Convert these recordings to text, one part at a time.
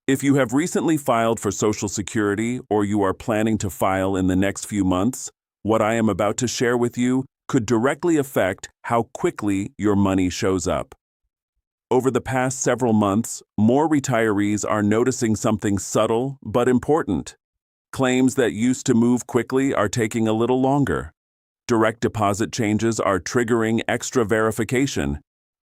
If you have recently filed for Social Security or you are planning to file in the next few months, what I am about to share with you could directly affect how quickly your money shows up. Over the past several months, more retirees are noticing something subtle but important. Claims that used to move quickly are taking a little longer. Direct deposit changes are triggering extra verification.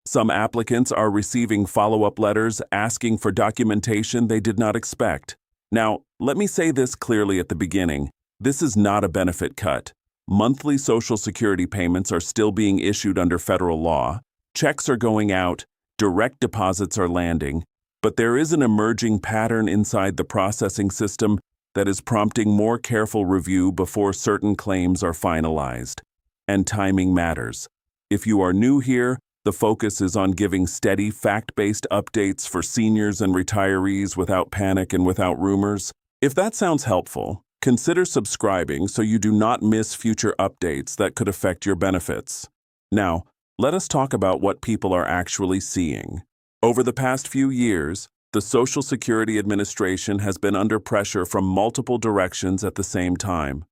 Some applicants are receiving follow-up letters asking for documentation they did not expect. Now, let me say this clearly at the beginning. This is not a benefit cut. Monthly Social Security payments are still being issued under federal law. Checks are going out. Direct deposits are landing. But there is an emerging pattern inside the processing system that is prompting more careful review before certain claims are finalized. And timing matters. If you are new here, the focus is on giving steady, fact-based updates for seniors and retirees without panic and without rumors. If that sounds helpful, consider subscribing so you do not miss future updates that could affect your benefits. Now, let us talk about what people are actually seeing. Over the past few years, the Social Security Administration has been under pressure from multiple directions at the same time.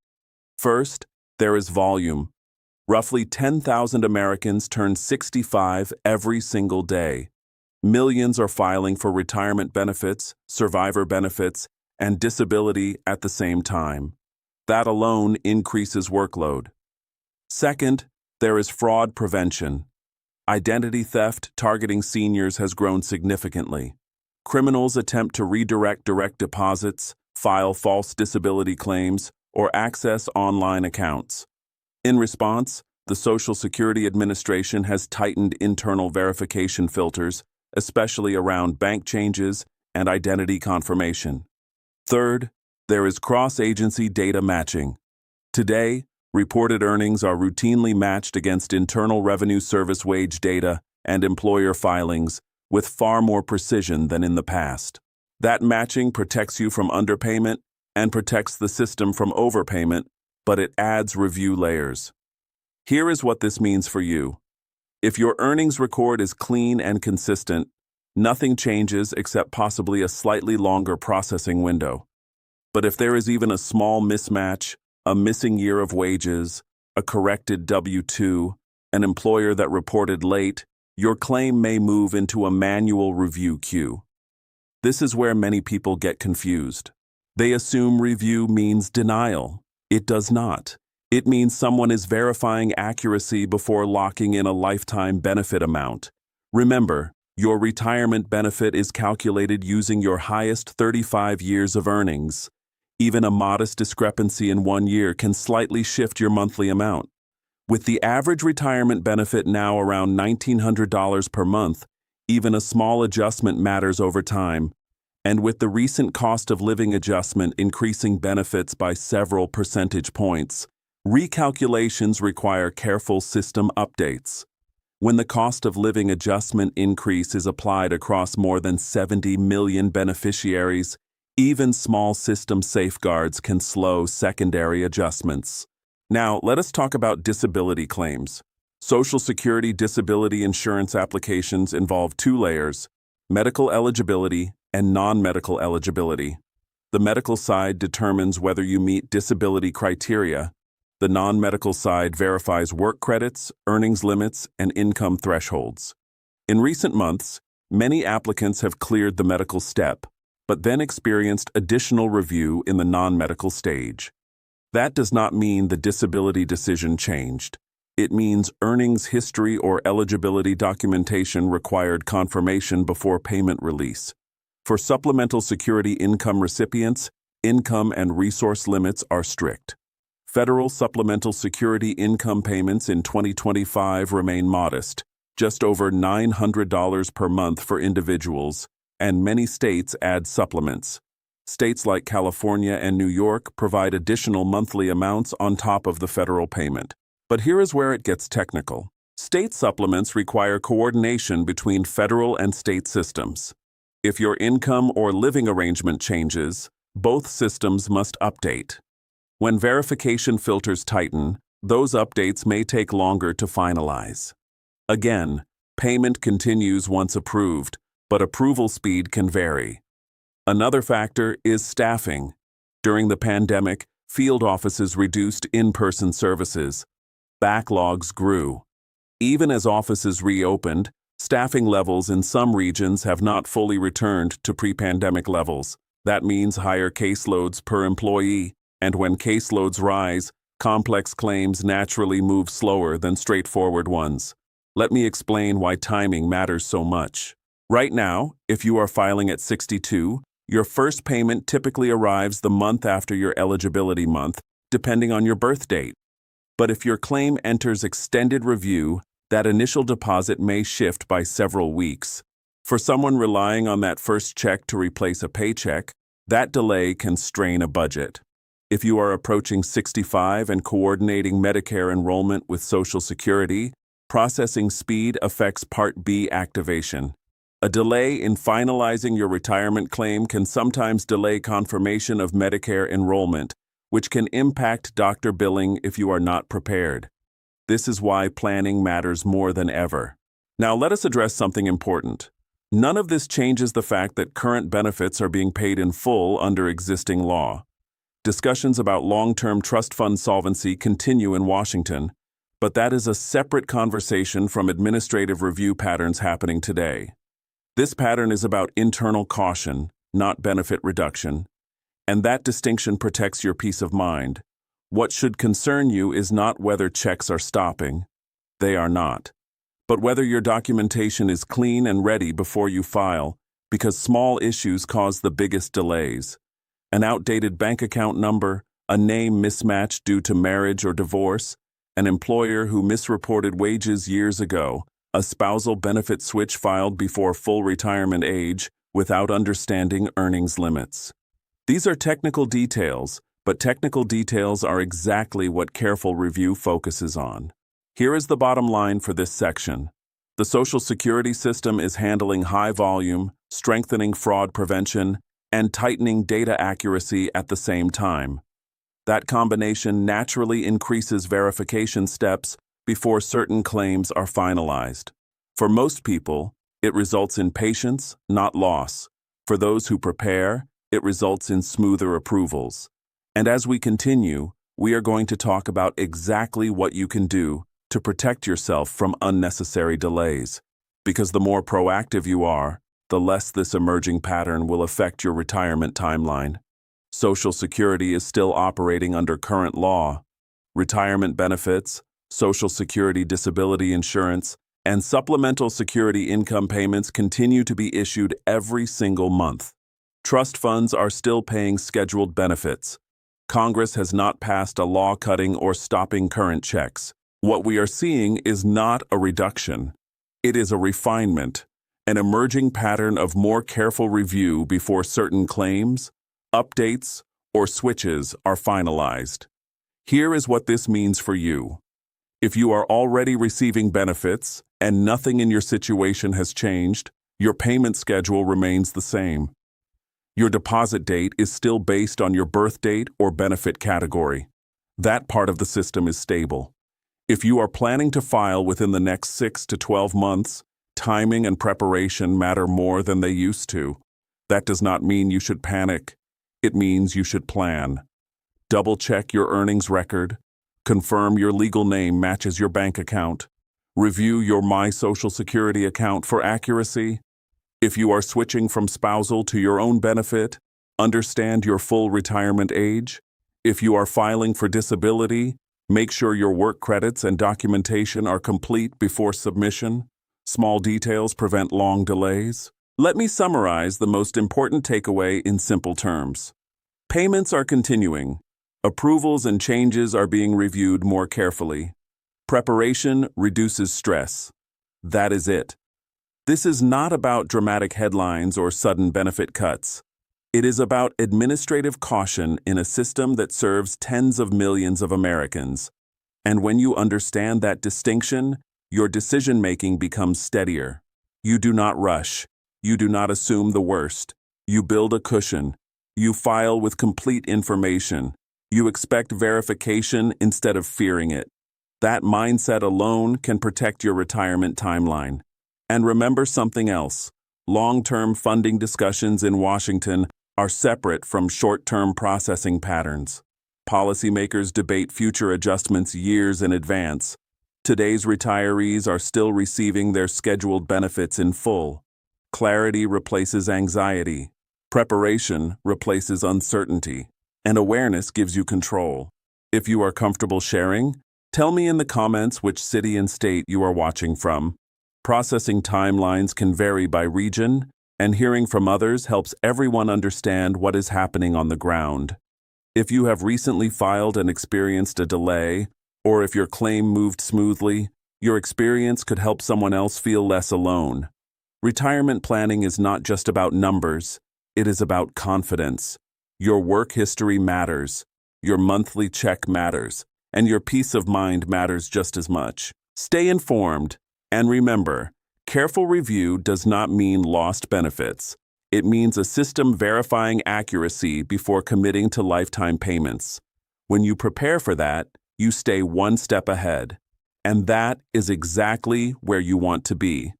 First, there is volume. Roughly 10,000 Americans turn 65 every single day. Millions are filing for retirement benefits, survivor benefits, and disability at the same time. That alone increases workload. Second, there is fraud prevention. Identity theft targeting seniors has grown significantly. Criminals attempt to redirect direct deposits, file false disability claims, or access online accounts. In response, the Social Security Administration has tightened internal verification filters, especially around bank changes and identity confirmation. Third, there is cross-agency data matching. Today, reported earnings are routinely matched against Internal Revenue Service wage data and employer filings with far more precision than in the past. That matching protects you from underpayment and protects the system from overpayment, but it adds review layers. Here is what this means for you. If your earnings record is clean and consistent, nothing changes except possibly a slightly longer processing window. But if there is even a small mismatch, a missing year of wages, a corrected W-2, an employer that reported late, your claim may move into a manual review queue. This is where many people get confused. They assume review means denial. It does not. It means someone is verifying accuracy before locking in a lifetime benefit amount. Remember, your retirement benefit is calculated using your highest 35 years of earnings. Even a modest discrepancy in 1 year can slightly shift your monthly amount. With the average retirement benefit now around $1,900 per month, even a small adjustment matters over time. And with the recent cost of living adjustment increasing benefits by several percentage points, recalculations require careful system updates. When the cost of living adjustment increase is applied across more than 70 million beneficiaries, even small system safeguards can slow secondary adjustments. Now, let us talk about disability claims. Social Security disability insurance applications involve two layers: medical eligibility and non-medical eligibility. The medical side determines whether you meet disability criteria. The non-medical side verifies work credits, earnings limits, and income thresholds. In recent months, many applicants have cleared the medical step, but then experienced additional review in the non-medical stage. That does not mean the disability decision changed. It means earnings history or eligibility documentation required confirmation before payment release. For supplemental security income recipients, income and resource limits are strict. Federal supplemental security income payments in 2025 remain modest, just over $900 per month for individuals, and many states add supplements. States like California and New York provide additional monthly amounts on top of the federal payment. But here is where it gets technical. State supplements require coordination between federal and state systems. If your income or living arrangement changes, both systems must update. When verification filters tighten, those updates may take longer to finalize. Again, payment continues once approved, but approval speed can vary. Another factor is staffing. During the pandemic, field offices reduced in-person services. Backlogs grew. Even as offices reopened, staffing levels in some regions have not fully returned to pre-pandemic levels. That means higher caseloads per employee, and when caseloads rise, complex claims naturally move slower than straightforward ones. Let me explain why timing matters so much. Right now, if you are filing at 62, your first payment typically arrives the month after your eligibility month, depending on your birth date. But if your claim enters extended review, that initial deposit may shift by several weeks. For someone relying on that first check to replace a paycheck, that delay can strain a budget. If you are approaching 65 and coordinating Medicare enrollment with Social Security, processing speed affects Part B activation. A delay in finalizing your retirement claim can sometimes delay confirmation of Medicare enrollment, which can impact doctor billing if you are not prepared. This is why planning matters more than ever. Now let us address something important. None of this changes the fact that current benefits are being paid in full under existing law. Discussions about long-term trust fund solvency continue in Washington, but that is a separate conversation from administrative review patterns happening today. This pattern is about internal caution, not benefit reduction, and that distinction protects your peace of mind. What should concern you is not whether checks are stopping. They are not. But whether your documentation is clean and ready before you file, because small issues cause the biggest delays. An outdated bank account number, a name mismatch due to marriage or divorce, an employer who misreported wages years ago, a spousal benefit switch filed before full retirement age without understanding earnings limits. These are technical details, but technical details are exactly what careful review focuses on. Here is the bottom line for this section. The Social Security system is handling high volume, strengthening fraud prevention, and tightening data accuracy at the same time. That combination naturally increases verification steps before certain claims are finalized. For most people, it results in patience, not loss. For those who prepare, it results in smoother approvals. And as we continue, we are going to talk about exactly what you can do to protect yourself from unnecessary delays. Because the more proactive you are, the less this emerging pattern will affect your retirement timeline. Social Security is still operating under current law. Retirement benefits, Social Security disability insurance, and supplemental security income payments continue to be issued every single month. Trust funds are still paying scheduled benefits. Congress has not passed a law cutting or stopping current checks. What we are seeing is not a reduction. It is a refinement, an emerging pattern of more careful review before certain claims, updates, or switches are finalized. Here is what this means for you. If you are already receiving benefits and nothing in your situation has changed, your payment schedule remains the same. Your deposit date is still based on your birth date or benefit category. That part of the system is stable. If you are planning to file within the next 6 to 12 months, timing and preparation matter more than they used to. That does not mean you should panic. It means you should plan. Double-check your earnings record. Confirm your legal name matches your bank account. Review your My Social Security account for accuracy. If you are switching from spousal to your own benefit, understand your full retirement age. If you are filing for disability, make sure your work credits and documentation are complete before submission. Small details prevent long delays. Let me summarize the most important takeaway in simple terms. Payments are continuing. Approvals and changes are being reviewed more carefully. Preparation reduces stress. That is it. This is not about dramatic headlines or sudden benefit cuts. It is about administrative caution in a system that serves tens of millions of Americans. And when you understand that distinction, your decision-making becomes steadier. You do not rush. You do not assume the worst. You build a cushion. You file with complete information. You expect verification instead of fearing it. That mindset alone can protect your retirement timeline. And remember something else. Long-term funding discussions in Washington are separate from short-term processing patterns. Policymakers debate future adjustments years in advance. Today's retirees are still receiving their scheduled benefits in full. Clarity replaces anxiety. Preparation replaces uncertainty. And awareness gives you control. If you are comfortable sharing, tell me in the comments which city and state you are watching from. Processing timelines can vary by region, and hearing from others helps everyone understand what is happening on the ground. If you have recently filed and experienced a delay, or if your claim moved smoothly, your experience could help someone else feel less alone. Retirement planning is not just about numbers, it is about confidence. Your work history matters, your monthly check matters, and your peace of mind matters just as much. Stay informed, and remember, careful review does not mean lost benefits. It means a system verifying accuracy before committing to lifetime payments. When you prepare for that, you stay one step ahead. And that is exactly where you want to be.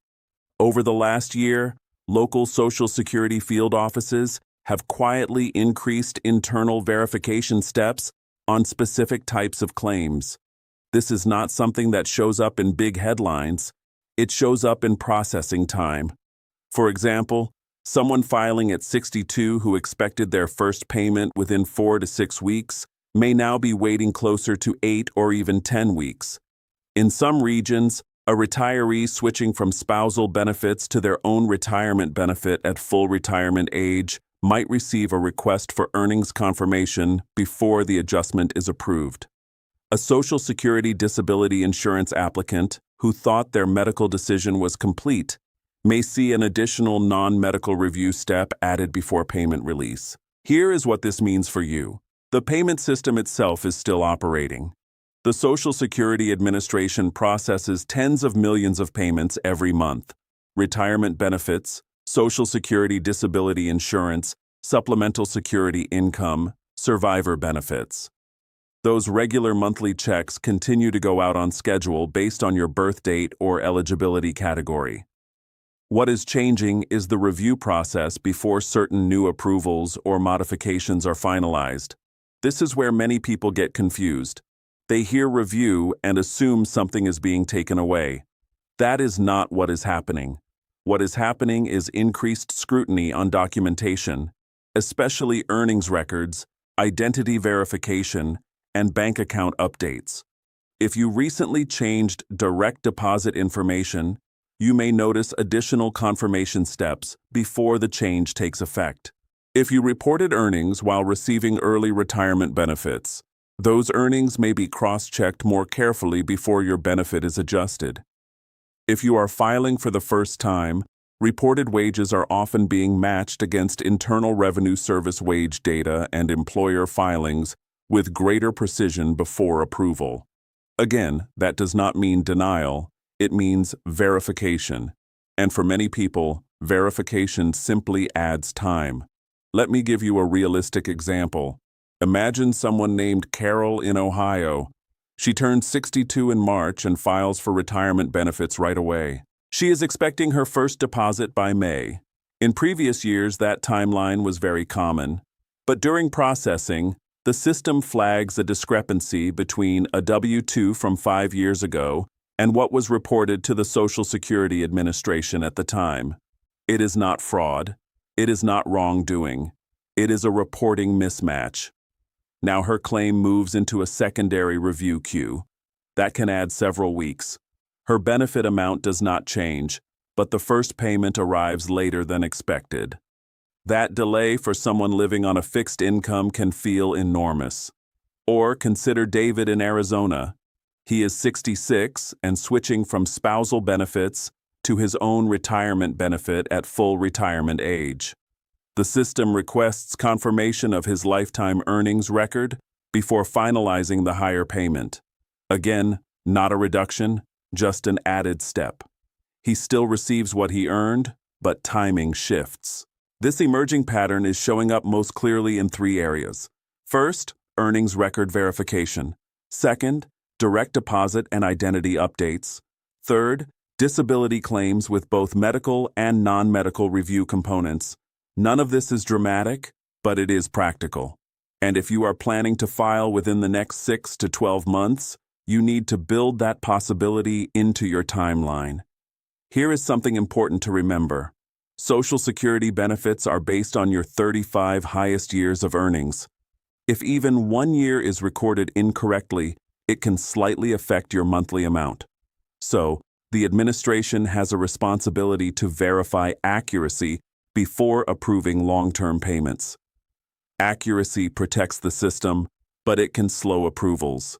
Over the last year, local Social Security field offices have quietly increased internal verification steps on specific types of claims. This is not something that shows up in big headlines. It shows up in processing time. For example, someone filing at 62 who expected their first payment within 4 to 6 weeks may now be waiting closer to 8 or even 10 weeks. In some regions, a retiree switching from spousal benefits to their own retirement benefit at full retirement age might receive a request for earnings confirmation before the adjustment is approved. A Social Security disability insurance applicant who thought their medical decision was complete may see an additional non-medical review step added before payment release. Here is what this means for you. The payment system itself is still operating. The Social Security Administration processes tens of millions of payments every month. Retirement benefits, Social Security disability insurance, supplemental security income, survivor benefits. Those regular monthly checks continue to go out on schedule based on your birth date or eligibility category. What is changing is the review process before certain new approvals or modifications are finalized. This is where many people get confused. They hear review and assume something is being taken away. That is not what is happening. What is happening is increased scrutiny on documentation, especially earnings records, identity verification, and bank account updates. If you recently changed direct deposit information, you may notice additional confirmation steps before the change takes effect. If you reported earnings while receiving early retirement benefits, those earnings may be cross-checked more carefully before your benefit is adjusted. If you are filing for the first time, reported wages are often being matched against Internal Revenue Service wage data and employer filings with greater precision before approval. Again, that does not mean denial. It means verification. And for many people, verification simply adds time. Let me give you a realistic example. Imagine someone named Carol in Ohio. She turns 62 in March and files for retirement benefits right away. She is expecting her first deposit by May. In previous years, that timeline was very common. But during processing, the system flags a discrepancy between a W-2 from 5 years ago and what was reported to the Social Security Administration at the time. It is not fraud. It is not wrongdoing. It is a reporting mismatch. Now her claim moves into a secondary review queue. That can add several weeks. Her benefit amount does not change, but the first payment arrives later than expected. That delay for someone living on a fixed income can feel enormous. Or consider David in Arizona. He is 66 and switching from spousal benefits to his own retirement benefit at full retirement age. The system requests confirmation of his lifetime earnings record before finalizing the higher payment. Again, not a reduction, just an added step. He still receives what he earned, but timing shifts. This emerging pattern is showing up most clearly in 3 areas. First, earnings record verification. Second, direct deposit and identity updates. Third, disability claims with both medical and non-medical review components. None of this is dramatic, but it is practical. And if you are planning to file within the next 6 to 12 months, you need to build that possibility into your timeline. Here is something important to remember. Social Security benefits are based on your 35 highest years of earnings. If even 1 year is recorded incorrectly, it can slightly affect your monthly amount. So, the administration has a responsibility to verify accuracy before approving long-term payments. Accuracy protects the system, but it can slow approvals.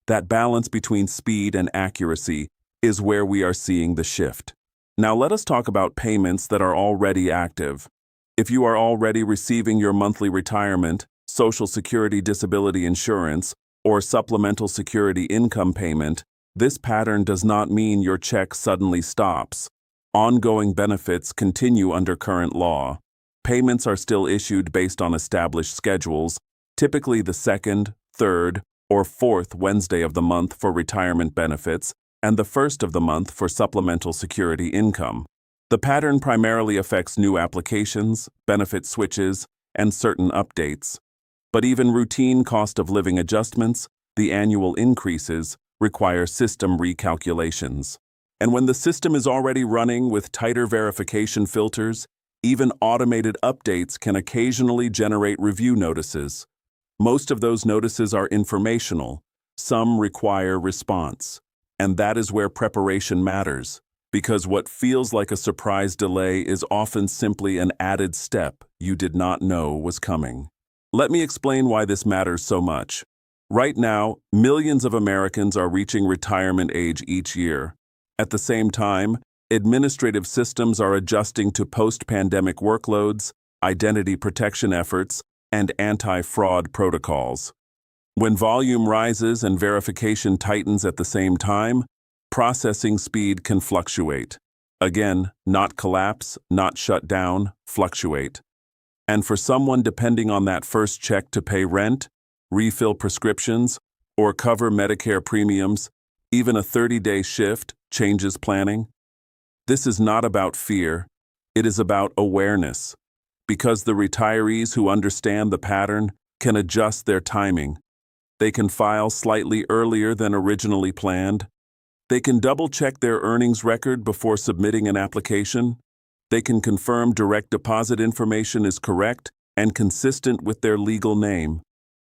That balance between speed and accuracy is where we are seeing the shift. Now let us talk about payments that are already active. If you are already receiving your monthly retirement, Social Security disability insurance, or supplemental security income payment, this pattern does not mean your check suddenly stops. Ongoing benefits continue under current law. Payments are still issued based on established schedules, typically the second, third, or fourth Wednesday of the month for retirement benefits and the first of the month for supplemental security income. The pattern primarily affects new applications, benefit switches, and certain updates. But even routine cost of living adjustments, the annual increases, require system recalculations. And when the system is already running with tighter verification filters, even automated updates can occasionally generate review notices. Most of those notices are informational. Some require response. And that is where preparation matters, because what feels like a surprise delay is often simply an added step you did not know was coming. Let me explain why this matters so much. Right now, millions of Americans are reaching retirement age each year. At the same time, administrative systems are adjusting to post-pandemic workloads, identity protection efforts, and anti-fraud protocols. When volume rises and verification tightens at the same time, processing speed can fluctuate. Again, not collapse, not shut down, fluctuate. And for someone depending on that first check to pay rent, refill prescriptions, or cover Medicare premiums, even a 30-day shift changes planning. This is not about fear, it is about awareness, because the retirees who understand the pattern can adjust their timing. They can file slightly earlier than originally planned. They can double-check their earnings record before submitting an application. They can confirm direct deposit information is correct and consistent with their legal name.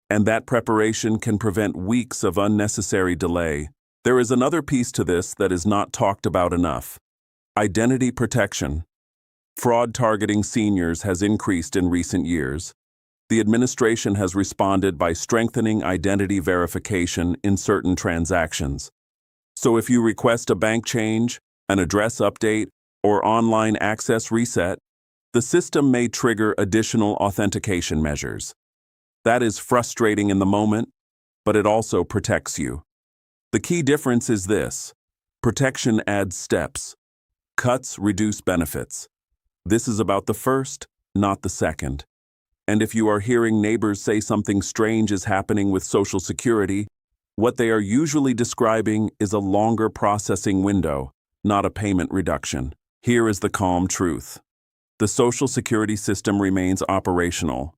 And that preparation can prevent weeks of unnecessary delay. There is another piece to this that is not talked about enough. Identity protection. Fraud targeting seniors has increased in recent years. The administration has responded by strengthening identity verification in certain transactions. So if you request a bank change, an address update, or online access reset, the system may trigger additional authentication measures. That is frustrating in the moment, but it also protects you. The key difference is this: protection adds steps. Cuts reduce benefits. This is about the first, not the second. And if you are hearing neighbors say something strange is happening with Social Security, what they are usually describing is a longer processing window, not a payment reduction. Here is the calm truth. The Social Security system remains operational.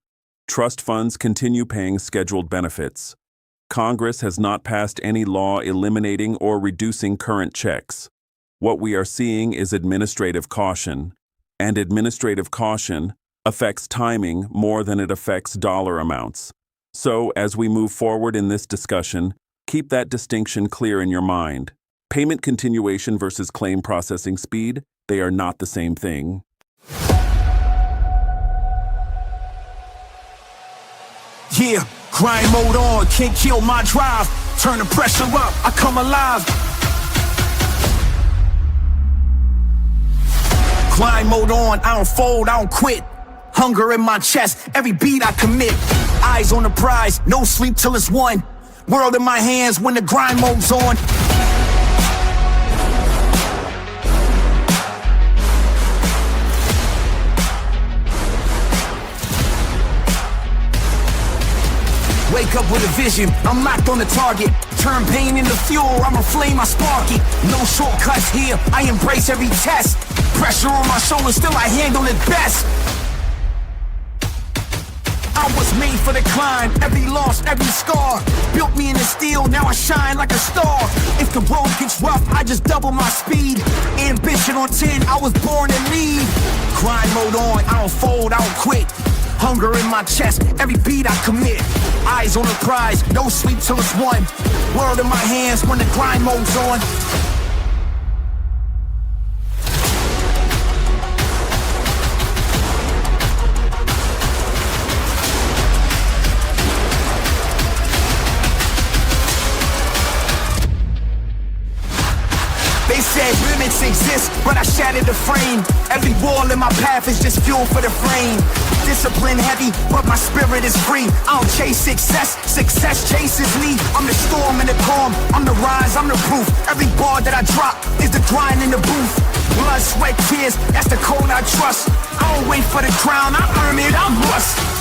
Trust funds continue paying scheduled benefits. Congress has not passed any law eliminating or reducing current checks. What we are seeing is administrative caution, and administrative caution affects timing more than it affects dollar amounts. So, as we move forward in this discussion, keep that distinction clear in your mind. Payment continuation versus claim processing speed, they are not the same thing. Yeah, grind mode on, can't kill my drive. Turn the pressure up, I come alive. Grind mode on, I don't fold, I don't quit. Hunger in my chest, every beat I commit. Eyes on the prize, no sleep till it's won. World in my hands when the grind mode's on. Wake up with a vision, I'm locked on the target. Turn pain into fuel, I'm a flame, I spark it. No shortcuts here, I embrace every test. Pressure on my shoulders, still I handle it best. I was made for the climb. Every loss, every scar built me in the steel. Now I shine like a star. If the road gets rough, I just double my speed. Ambition on 10, I was born to lead. Grind mode on, I don't fold, I don't quit. Hunger in my chest, every beat I commit. Eyes on the prize, no sleep till it's won. World in my hands when the grind mode's on. They said limits exist, but I shattered the frame. Every wall in my path is just fuel for the flame. Discipline heavy, but my spirit is free. I don't chase success, success chases me. I'm the storm and the calm, I'm the rise, I'm the proof. Every bar that I drop is the grind in the booth. Blood, sweat, tears, that's the code I trust. I don't wait for the crown, I earn it, I must.